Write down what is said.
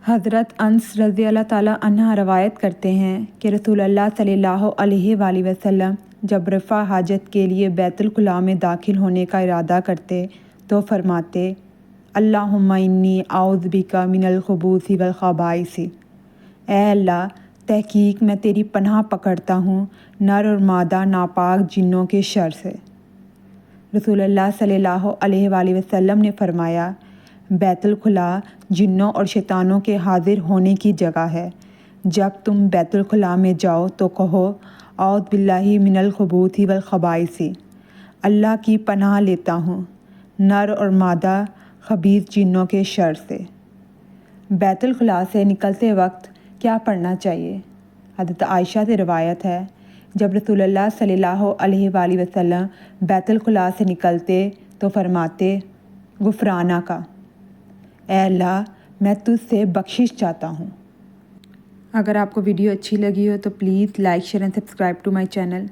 حضرت انس رضی اللہ تعالیٰ عنہ روایت کرتے ہیں کہ رسول اللہ صلی اللہ علیہ وآلہ وسلم جب رفع حاجت کے لیے بیت الخلاء میں داخل ہونے کا ارادہ کرتے تو فرماتے اللہم انی اعوذ بک من الخبوث والخبائث، اے اللہ تحقیق میں تیری پناہ پکڑتا ہوں نر اور مادہ ناپاک جنوں کے شر سے۔ رسول اللہ صلی اللہ علیہ وآلہ وسلم نے فرمایا بیت الخلاء جنوں اور شیطانوں کے حاضر ہونے کی جگہ ہے۔ جب تم بیت الخلاء میں جاؤ تو کہو اعوذ باللہ من الخبوث والخبائث، اللہ کی پناہ لیتا ہوں نر اور مادہ خبیث جنوں کے شر سے۔ بیت الخلاء سے نکلتے وقت کیا پڑھنا چاہیے؟ حضرت عائشہ سے روایت ہے جب رسول اللہ صلی اللہ علیہ وآلہ وسلم بیت الخلاء سے نکلتے تو فرماتے غفرانہ کا، اے اللہ میں تجھ سے بخشش چاہتا ہوں۔ اگر آپ کو ویڈیو اچھی لگی ہو تو please like share and subscribe to my channel.